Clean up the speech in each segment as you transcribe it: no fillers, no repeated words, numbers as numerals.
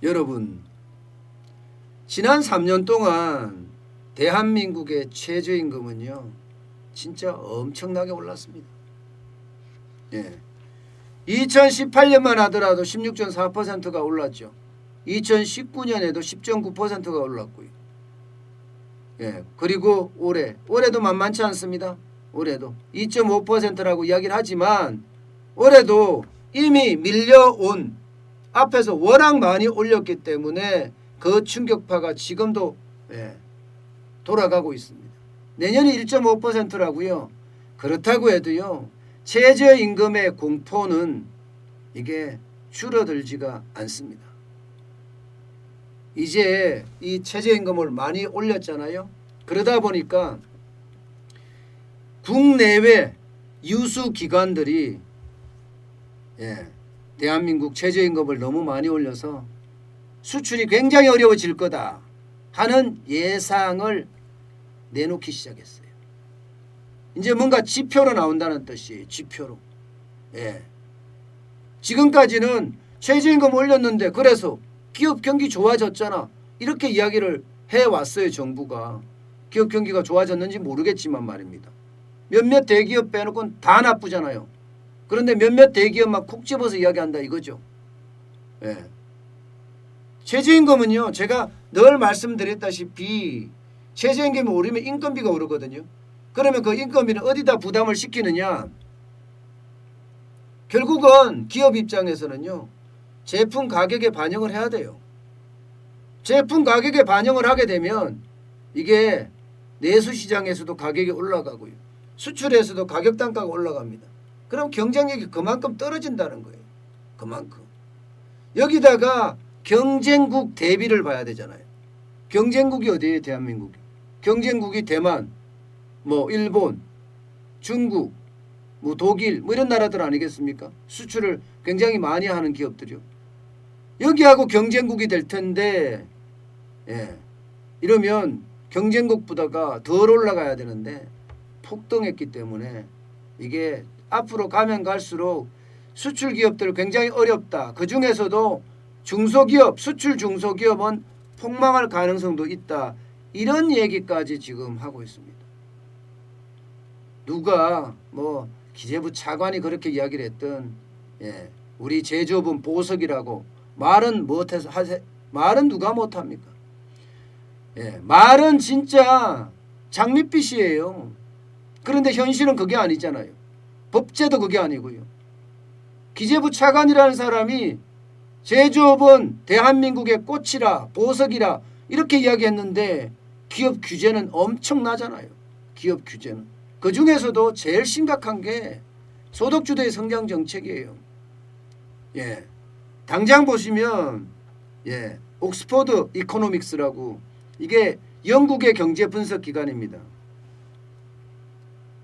여러분, 지난 3년 동안 대한민국의 최저임금은요 진짜 엄청나게 올랐습니다. 2018년만 하더라도 16.4%가 올랐죠. 2019년에도 10.9%가 올랐고요. 그리고 올해도 만만치 않습니다. 올해도 2.5%라고 이야기를 하지만 올해도 이미 밀려온 앞에서 워낙 많이 올렸기 때문에 그 충격파가 지금도 돌아가고 있습니다. 내년이 1.5%라고요. 그렇다고 해도요. 최저임금의 공포는 이게 줄어들지가 않습니다. 이제 이 최저임금을 많이 올렸잖아요. 그러다 보니까 국내외 유수 기관들이 대한민국 최저임금을 너무 많이 올려서 수출이 굉장히 어려워질 거다 하는 예상을 내놓기 시작했어요. 이제 뭔가 지표로 나온다는 뜻이 지표로. 지금까지는 최저임금 올렸는데 그래서 기업 경기 좋아졌잖아. 이렇게 이야기를 해왔어요. 정부가. 기업 경기가 좋아졌는지 모르겠지만 말입니다. 몇몇 대기업 빼놓고는 다 나쁘잖아요. 그런데 몇몇 대기업만 콕 집어서 이야기한다 이거죠. 최저임금은요. 제가 늘 말씀드렸다시피 최저임금이 오르면 인건비가 오르거든요. 그러면 그 인건비는 어디다 부담을 시키느냐. 결국은 기업 입장에서는요. 제품 가격에 반영을 해야 돼요. 제품 가격에 반영을 하게 되면 이게 내수시장에서도 가격이 올라가고요. 수출에서도 가격 단가가 올라갑니다. 그럼 경쟁력이 그만큼 떨어진다는 거예요. 그만큼. 여기다가 경쟁국 대비를 봐야 되잖아요. 경쟁국이 어디예요? 대한민국이. 경쟁국이 대만, 일본, 중국, 독일 이런 나라들 아니겠습니까? 수출을 굉장히 많이 하는 기업들이요. 여기하고 경쟁국이 될 텐데 이러면 경쟁국보다가 덜 올라가야 되는데 폭등했기 때문에 이게 앞으로 가면 갈수록 수출 기업들 굉장히 어렵다. 그중에서도 중소기업, 수출 중소기업은 폭망할 가능성도 있다. 이런 얘기까지 지금 하고 있습니다. 누가 기재부 차관이 그렇게 이야기를 했던 우리 제조업은 보석이라고 말은 못해서 말은 누가 못합니까? 말은 진짜 장밋빛이에요. 그런데 현실은 그게 아니잖아요. 법제도 그게 아니고요. 기재부 차관이라는 사람이 제조업은 대한민국의 꽃이라 보석이라 이렇게 이야기했는데 기업 규제는 엄청나잖아요. 기업 규제는. 그중에서도 제일 심각한 게 소득주도의 성장 정책이에요. 당장 보시면 옥스퍼드 이코노믹스라고 이게 영국의 경제 분석 기관입니다.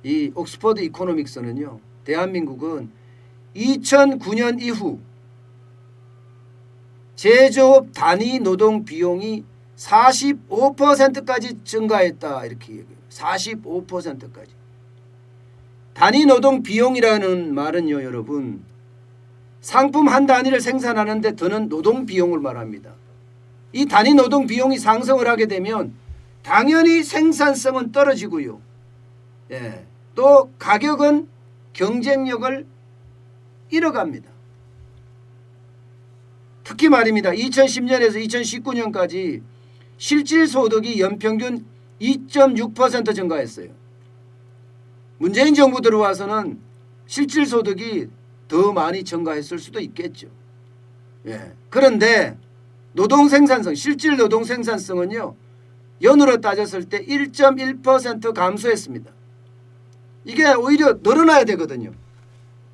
이 옥스퍼드 이코노믹스는요. 대한민국은 2009년 이후 제조업 단위 노동 비용이 45%까지 증가했다. 이렇게 얘기해요. 45%까지. 단위 노동 비용이라는 말은요. 여러분. 상품 한 단위를 생산하는데 드는 노동 비용을 말합니다. 이 단위 노동 비용이 상승을 하게 되면 당연히 생산성은 떨어지고요. 또 가격은 경쟁력을 잃어갑니다. 특히 말입니다. 2010년에서 2019년까지 실질소득이 연평균 2.6% 증가했어요. 문재인 정부 들어와서는 실질소득이 더 많이 증가했을 수도 있겠죠. 그런데 노동생산성, 실질 노동생산성은요. 연으로 따졌을 때 1.1% 감소했습니다. 이게 오히려 늘어나야 되거든요.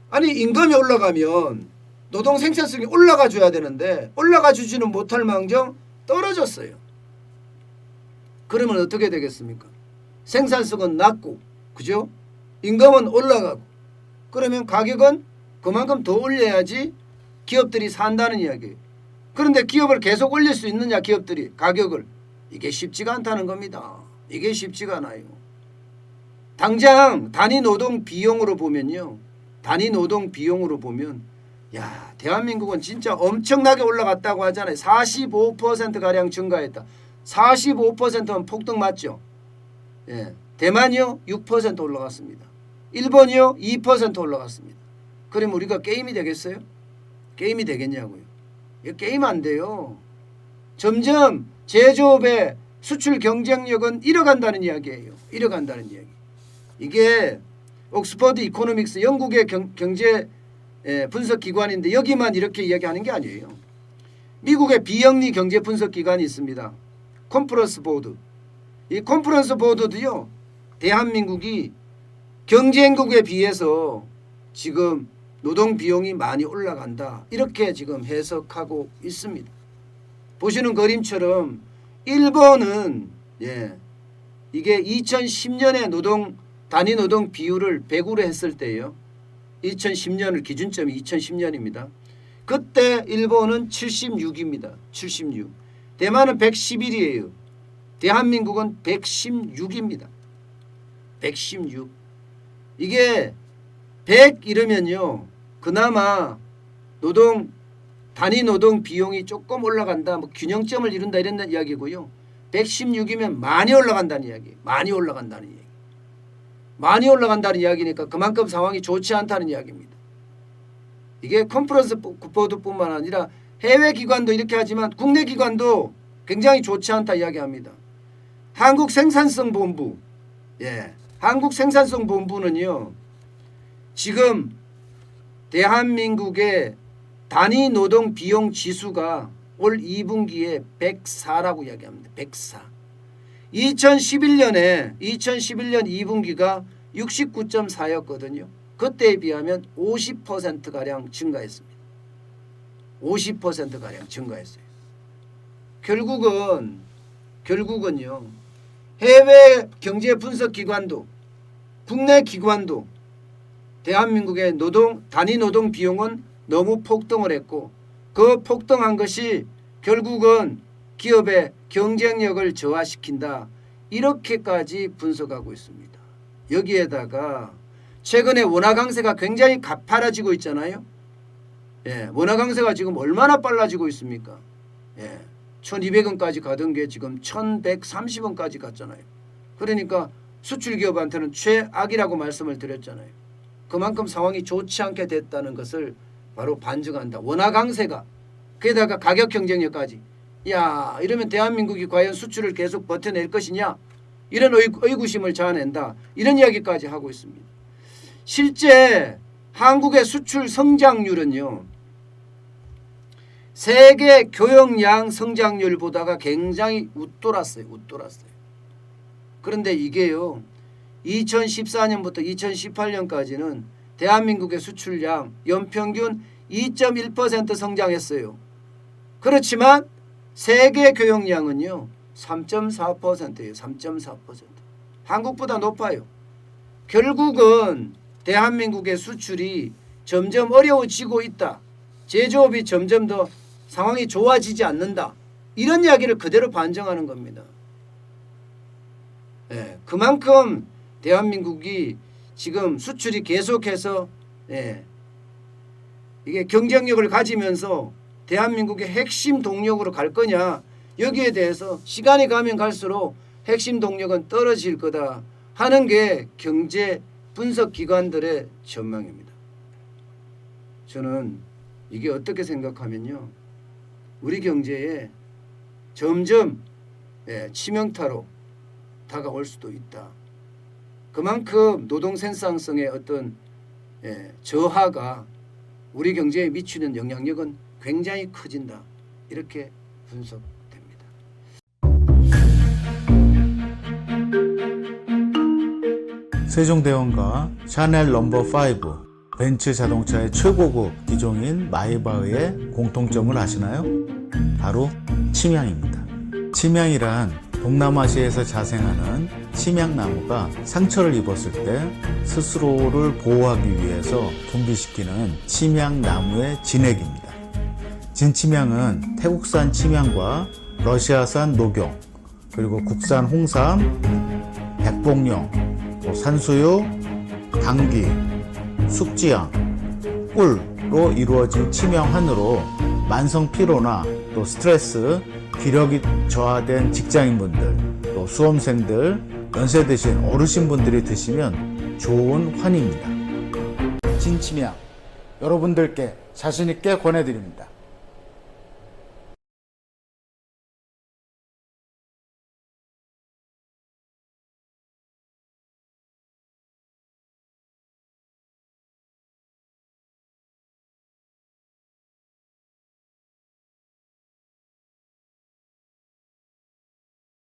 아니 임금이 올라가면 노동생산성이 올라가 줘야 되는데 올라가 주지는 못할 망정 떨어졌어요. 그러면 어떻게 되겠습니까? 생산성은 낮고 그죠? 임금은 올라가고 그러면 가격은 그만큼 더 올려야지 기업들이 산다는 이야기예요. 그런데 기업을 계속 올릴 수 있느냐 기업들이 가격을. 이게 쉽지가 않다는 겁니다. 이게 쉽지가 않아요. 당장 단위 노동 비용으로 보면요. 단위 노동 비용으로 보면 야, 대한민국은 진짜 엄청나게 올라갔다고 하잖아요. 45%가량 증가했다. 45%면 폭등 맞죠? 예. 대만이요? 6% 올라갔습니다. 일본이요? 2% 올라갔습니다. 그럼 우리가 게임이 되겠어요? 게임이 되겠냐고요. 이거 게임 안 돼요. 점점 제조업의 수출 경쟁력은 잃어간다는 이야기예요. 잃어간다는 이야기. 이게 옥스퍼드 이코노믹스 영국의 경제 분석 기관인데 여기만 이렇게 이야기하는 게 아니에요. 미국의 비영리 경제 분석 기관이 있습니다. 컨퍼런스 보드. 이 컨퍼런스 보드도요. 대한민국이 경쟁국에 비해서 지금 노동 비용이 많이 올라간다. 이렇게 지금 해석하고 있습니다. 보시는 그림처럼 일본은 이게 2010년에 단위 노동 비율을 100으로 했을 때예요. 2010년을 기준점이 2010년입니다. 그때 일본은 76입니다. 76. 대만은 111이에요. 대한민국은 116입니다. 116. 이게 100 이러면요. 그나마 단위 노동 비용이 조금 올라간다. 뭐 균형점을 이룬다 이런 이야기고요. 116이면 많이 올라간다는 이야기. 많이 올라간다는 이야기. 많이 올라간다는 이야기니까 그만큼 상황이 좋지 않다는 이야기입니다. 이게 컨퍼런스 보드뿐만 아니라 해외 기관도 이렇게 하지만 국내 기관도 굉장히 좋지 않다 이야기합니다. 한국생산성본부. 한국생산성본부는요. 지금 대한민국의 단위 노동 비용 지수가 올 2분기에 104라고 이야기합니다. 104. 2011년 2분기가 69.4였거든요. 그때에 비하면 50%가량 증가했습니다. 50%가량 증가했어요. 결국은요. 해외 경제 분석 기관도 국내 기관도 대한민국의 단위 노동 비용은 너무 폭등을 했고 그 폭등한 것이 결국은 기업의 경쟁력을 저하시킨다. 이렇게까지 분석하고 있습니다. 여기에다가 최근에 원화 강세가 굉장히 가파라지고 있잖아요. 원화 강세가 지금 얼마나 빨라지고 있습니까? 1200원까지 가던 게 지금 1130원까지 갔잖아요. 그러니까 수출기업한테는 최악이라고 말씀을 드렸잖아요. 그만큼 상황이 좋지 않게 됐다는 것을 바로 반증한다. 원화 강세가 게다가 가격 경쟁력까지. 야, 이러면 대한민국이 과연 수출을 계속 버텨낼 것이냐? 이런 의구심을 자아낸다. 이런 이야기까지 하고 있습니다. 실제 한국의 수출 성장률은요. 세계 교역량 성장률보다가 굉장히 웃돌았어요. 그런데 이게요. 2014년부터 2018년까지는 대한민국의 수출량 연평균 2.1% 성장했어요. 그렇지만 세계 교역량은요. 3.4%예요. 3.4%. 한국보다 높아요. 결국은 대한민국의 수출이 점점 어려워지고 있다. 제조업이 점점 더 상황이 좋아지지 않는다. 이런 이야기를 그대로 반증하는 겁니다. 그만큼 대한민국이 지금 수출이 계속해서 이게 경쟁력을 가지면서 대한민국의 핵심 동력으로 갈 거냐, 여기에 대해서 시간이 가면 갈수록 핵심 동력은 떨어질 거다 하는 게 경제 분석 기관들의 전망입니다. 저는 이게 어떻게 생각하면요, 우리 경제에 점점 치명타로 다가올 수도 있다. 그만큼 노동 생산성의 어떤 저하가 우리 경제에 미치는 영향력은 굉장히 커진다. 이렇게 분석됩니다. 세종대왕과 샤넬 넘버5, 벤츠 자동차의 최고급 기종인 마이바흐의 공통점을 아시나요? 바로 침향입니다. 침향이란 동남아시아에서 자생하는 침향나무가 상처를 입었을 때 스스로를 보호하기 위해서 분비시키는 침향나무의 진액입니다. 진침향은 태국산 침향과 러시아산 녹용, 그리고 국산 홍삼, 백봉령, 산수유, 당귀, 숙지향, 꿀, 로 이루어진 치명환으로 만성 피로나 또 스트레스, 기력이 저하된 직장인분들, 또 수험생들, 연세 드신 어르신분들이 드시면 좋은 환입니다. 진치명 여러분들께 자신있게 권해드립니다.